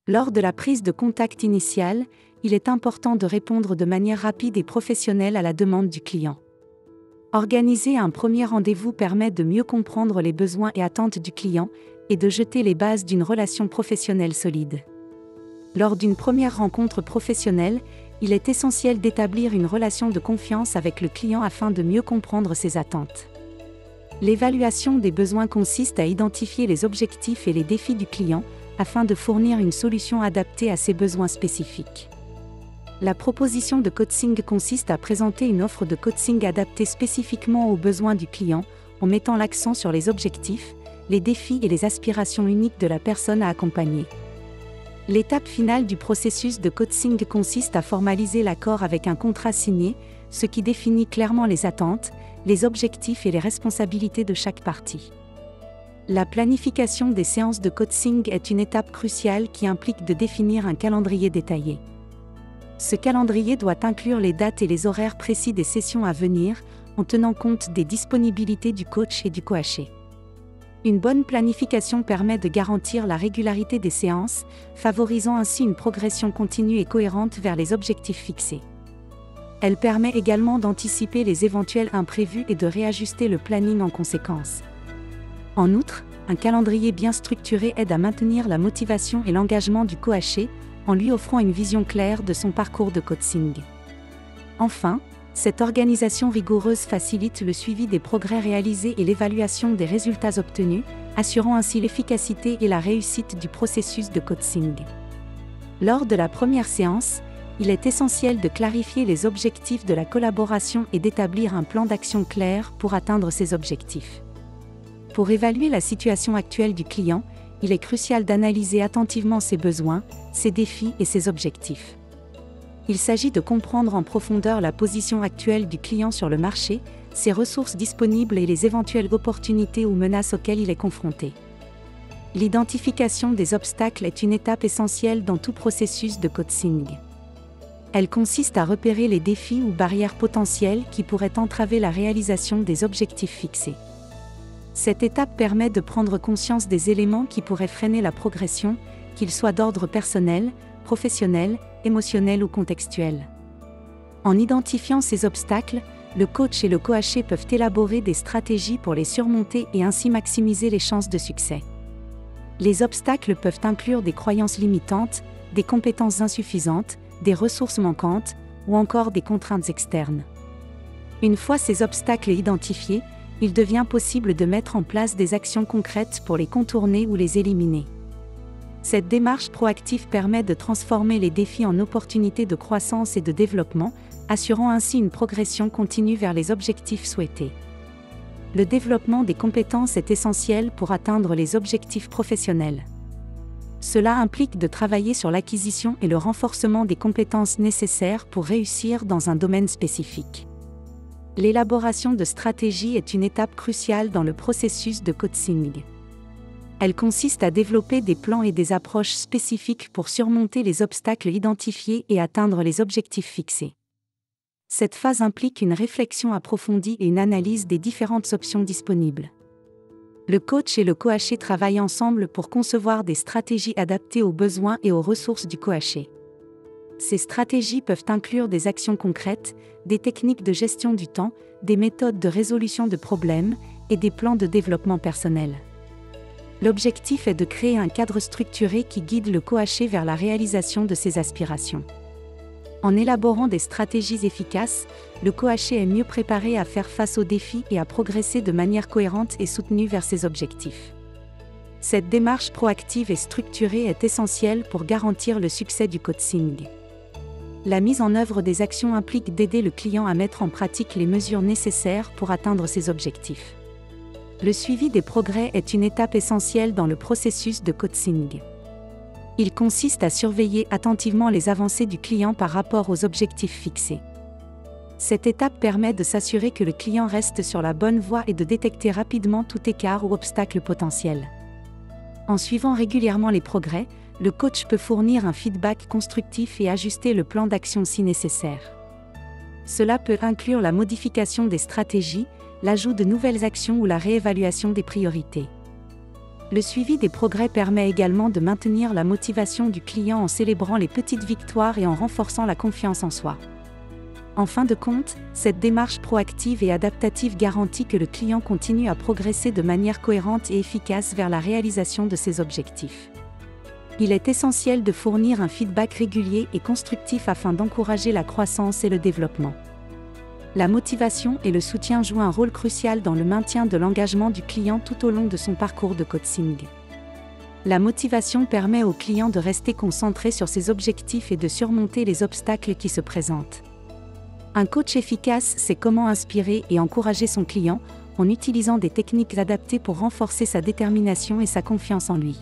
Lors de la prise de contact initiale, il est important de répondre de manière rapide et professionnelle à la demande du client. Organiser un premier rendez-vous permet de mieux comprendre les besoins et attentes du client et de jeter les bases d'une relation professionnelle solide. Lors d'une première rencontre professionnelle, il est essentiel d'établir une relation de confiance avec le client afin de mieux comprendre ses attentes. L'évaluation des besoins consiste à identifier les objectifs et les défis du client afin de fournir une solution adaptée à ses besoins spécifiques. La proposition de coaching consiste à présenter une offre de coaching adaptée spécifiquement aux besoins du client, en mettant l'accent sur les objectifs, les défis et les aspirations uniques de la personne à accompagner. L'étape finale du processus de coaching consiste à formaliser l'accord avec un contrat signé, ce qui définit clairement les attentes, les objectifs et les responsabilités de chaque partie. La planification des séances de coaching est une étape cruciale qui implique de définir un calendrier détaillé. Ce calendrier doit inclure les dates et les horaires précis des sessions à venir, en tenant compte des disponibilités du coach et du coaché. Une bonne planification permet de garantir la régularité des séances, favorisant ainsi une progression continue et cohérente vers les objectifs fixés. Elle permet également d'anticiper les éventuels imprévus et de réajuster le planning en conséquence. En outre, un calendrier bien structuré aide à maintenir la motivation et l'engagement du coaché, en lui offrant une vision claire de son parcours de coaching. Enfin, cette organisation rigoureuse facilite le suivi des progrès réalisés et l'évaluation des résultats obtenus, assurant ainsi l'efficacité et la réussite du processus de coaching. Lors de la première séance, il est essentiel de clarifier les objectifs de la collaboration et d'établir un plan d'action clair pour atteindre ces objectifs. Pour évaluer la situation actuelle du client, il est crucial d'analyser attentivement ses besoins, ses défis et ses objectifs. Il s'agit de comprendre en profondeur la position actuelle du client sur le marché, ses ressources disponibles et les éventuelles opportunités ou menaces auxquelles il est confronté. L'identification des obstacles est une étape essentielle dans tout processus de coaching. Elle consiste à repérer les défis ou barrières potentielles qui pourraient entraver la réalisation des objectifs fixés. Cette étape permet de prendre conscience des éléments qui pourraient freiner la progression, qu'ils soient d'ordre personnel, professionnel, émotionnel ou contextuel. En identifiant ces obstacles, le coach et le coaché peuvent élaborer des stratégies pour les surmonter et ainsi maximiser les chances de succès. Les obstacles peuvent inclure des croyances limitantes, des compétences insuffisantes, des ressources manquantes, ou encore des contraintes externes. Une fois ces obstacles identifiés, il devient possible de mettre en place des actions concrètes pour les contourner ou les éliminer. Cette démarche proactive permet de transformer les défis en opportunités de croissance et de développement, assurant ainsi une progression continue vers les objectifs souhaités. Le développement des compétences est essentiel pour atteindre les objectifs professionnels. Cela implique de travailler sur l'acquisition et le renforcement des compétences nécessaires pour réussir dans un domaine spécifique. L'élaboration de stratégies est une étape cruciale dans le processus de coaching. Elle consiste à développer des plans et des approches spécifiques pour surmonter les obstacles identifiés et atteindre les objectifs fixés. Cette phase implique une réflexion approfondie et une analyse des différentes options disponibles. Le coach et le coaché travaillent ensemble pour concevoir des stratégies adaptées aux besoins et aux ressources du coaché. Ces stratégies peuvent inclure des actions concrètes, des techniques de gestion du temps, des méthodes de résolution de problèmes et des plans de développement personnel. L'objectif est de créer un cadre structuré qui guide le coaché vers la réalisation de ses aspirations. En élaborant des stratégies efficaces, le coaché est mieux préparé à faire face aux défis et à progresser de manière cohérente et soutenue vers ses objectifs. Cette démarche proactive et structurée est essentielle pour garantir le succès du coaching. La mise en œuvre des actions implique d'aider le client à mettre en pratique les mesures nécessaires pour atteindre ses objectifs. Le suivi des progrès est une étape essentielle dans le processus de coaching. Il consiste à surveiller attentivement les avancées du client par rapport aux objectifs fixés. Cette étape permet de s'assurer que le client reste sur la bonne voie et de détecter rapidement tout écart ou obstacle potentiel. En suivant régulièrement les progrès, le coach peut fournir un feedback constructif et ajuster le plan d'action si nécessaire. Cela peut inclure la modification des stratégies, l'ajout de nouvelles actions ou la réévaluation des priorités. Le suivi des progrès permet également de maintenir la motivation du client en célébrant les petites victoires et en renforçant la confiance en soi. En fin de compte, cette démarche proactive et adaptative garantit que le client continue à progresser de manière cohérente et efficace vers la réalisation de ses objectifs. Il est essentiel de fournir un feedback régulier et constructif afin d'encourager la croissance et le développement. La motivation et le soutien jouent un rôle crucial dans le maintien de l'engagement du client tout au long de son parcours de coaching. La motivation permet au client de rester concentré sur ses objectifs et de surmonter les obstacles qui se présentent. Un coach efficace sait comment inspirer et encourager son client, en utilisant des techniques adaptées pour renforcer sa détermination et sa confiance en lui.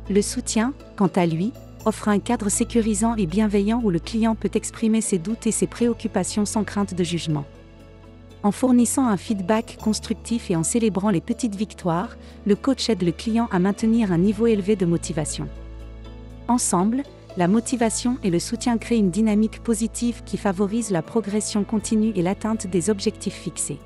Le soutien, quant à lui, offre un cadre sécurisant et bienveillant où le client peut exprimer ses doutes et ses préoccupations sans crainte de jugement. En fournissant un feedback constructif et en célébrant les petites victoires, le coach aide le client à maintenir un niveau élevé de motivation. Ensemble, la motivation et le soutien créent une dynamique positive qui favorise la progression continue et l'atteinte des objectifs fixés.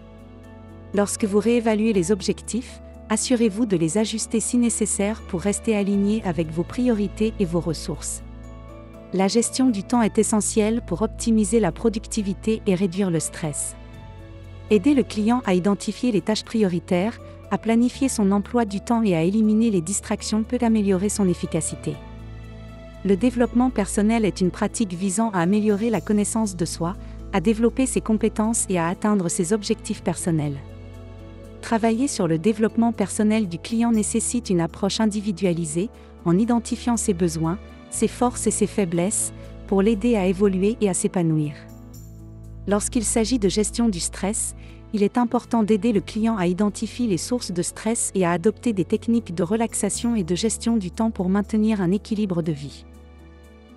Lorsque vous réévaluez les objectifs, assurez-vous de les ajuster si nécessaire pour rester aligné avec vos priorités et vos ressources. La gestion du temps est essentielle pour optimiser la productivité et réduire le stress. Aider le client à identifier les tâches prioritaires, à planifier son emploi du temps et à éliminer les distractions peut améliorer son efficacité. Le développement personnel est une pratique visant à améliorer la connaissance de soi, à développer ses compétences et à atteindre ses objectifs personnels. Travailler sur le développement personnel du client nécessite une approche individualisée, en identifiant ses besoins, ses forces et ses faiblesses, pour l'aider à évoluer et à s'épanouir. Lorsqu'il s'agit de gestion du stress, il est important d'aider le client à identifier les sources de stress et à adopter des techniques de relaxation et de gestion du temps pour maintenir un équilibre de vie.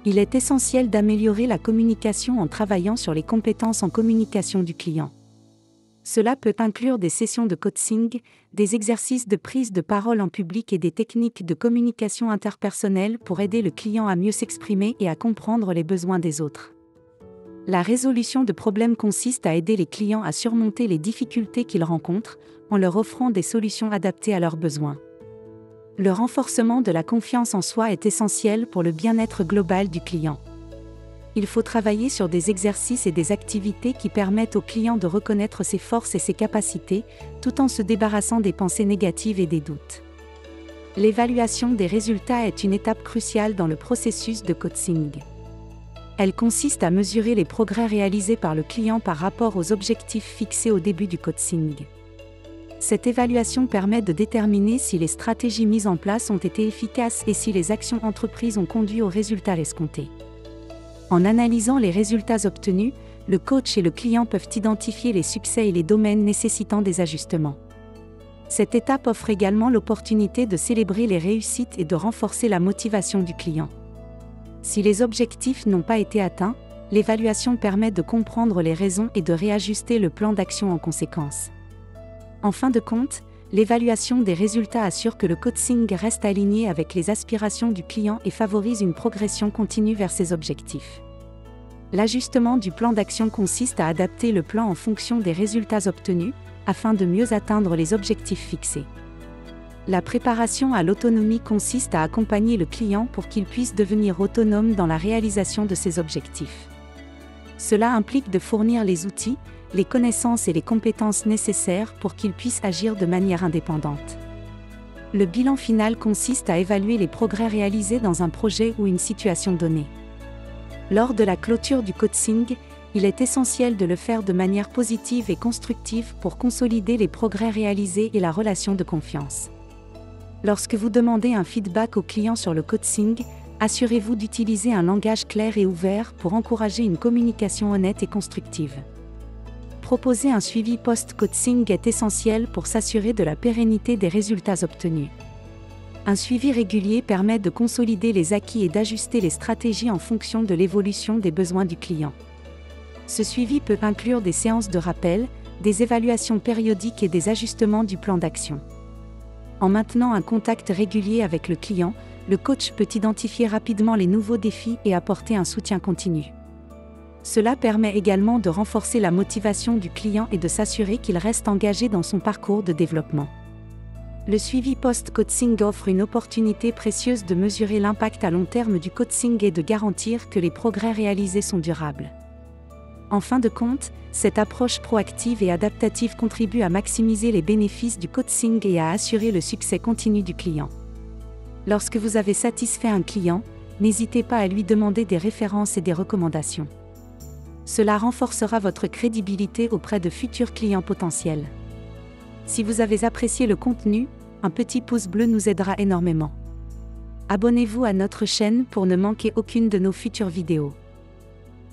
Il est essentiel d'améliorer la communication en travaillant sur les compétences en communication du client. Cela peut inclure des sessions de coaching, des exercices de prise de parole en public et des techniques de communication interpersonnelle pour aider le client à mieux s'exprimer et à comprendre les besoins des autres. La résolution de problèmes consiste à aider les clients à surmonter les difficultés qu'ils rencontrent, en leur offrant des solutions adaptées à leurs besoins. Le renforcement de la confiance en soi est essentiel pour le bien-être global du client. Il faut travailler sur des exercices et des activités qui permettent au client de reconnaître ses forces et ses capacités, tout en se débarrassant des pensées négatives et des doutes. L'évaluation des résultats est une étape cruciale dans le processus de coaching. Elle consiste à mesurer les progrès réalisés par le client par rapport aux objectifs fixés au début du coaching. Cette évaluation permet de déterminer si les stratégies mises en place ont été efficaces et si les actions entreprises ont conduit aux résultats escomptés. En analysant les résultats obtenus, le coach et le client peuvent identifier les succès et les domaines nécessitant des ajustements. Cette étape offre également l'opportunité de célébrer les réussites et de renforcer la motivation du client. Si les objectifs n'ont pas été atteints, l'évaluation permet de comprendre les raisons et de réajuster le plan d'action en conséquence. En fin de compte, l'évaluation des résultats assure que le coaching reste aligné avec les aspirations du client et favorise une progression continue vers ses objectifs. L'ajustement du plan d'action consiste à adapter le plan en fonction des résultats obtenus, afin de mieux atteindre les objectifs fixés. La préparation à l'autonomie consiste à accompagner le client pour qu'il puisse devenir autonome dans la réalisation de ses objectifs. Cela implique de fournir les outils, les connaissances et les compétences nécessaires pour qu'il puisse agir de manière indépendante. Le bilan final consiste à évaluer les progrès réalisés dans un projet ou une situation donnée. Lors de la clôture du coaching, il est essentiel de le faire de manière positive et constructive pour consolider les progrès réalisés et la relation de confiance. Lorsque vous demandez un feedback au client sur le coaching, assurez-vous d'utiliser un langage clair et ouvert pour encourager une communication honnête et constructive. Proposer un suivi post-coaching est essentiel pour s'assurer de la pérennité des résultats obtenus. Un suivi régulier permet de consolider les acquis et d'ajuster les stratégies en fonction de l'évolution des besoins du client. Ce suivi peut inclure des séances de rappel, des évaluations périodiques et des ajustements du plan d'action. En maintenant un contact régulier avec le client, le coach peut identifier rapidement les nouveaux défis et apporter un soutien continu. Cela permet également de renforcer la motivation du client et de s'assurer qu'il reste engagé dans son parcours de développement. Le suivi post-coaching offre une opportunité précieuse de mesurer l'impact à long terme du coaching et de garantir que les progrès réalisés sont durables. En fin de compte, cette approche proactive et adaptative contribue à maximiser les bénéfices du coaching et à assurer le succès continu du client. Lorsque vous avez satisfait un client, n'hésitez pas à lui demander des références et des recommandations. Cela renforcera votre crédibilité auprès de futurs clients potentiels. Si vous avez apprécié le contenu, un petit pouce bleu nous aidera énormément. Abonnez-vous à notre chaîne pour ne manquer aucune de nos futures vidéos.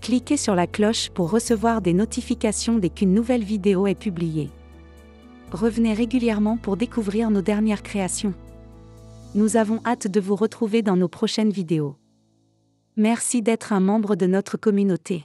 Cliquez sur la cloche pour recevoir des notifications dès qu'une nouvelle vidéo est publiée. Revenez régulièrement pour découvrir nos dernières créations. Nous avons hâte de vous retrouver dans nos prochaines vidéos. Merci d'être un membre de notre communauté.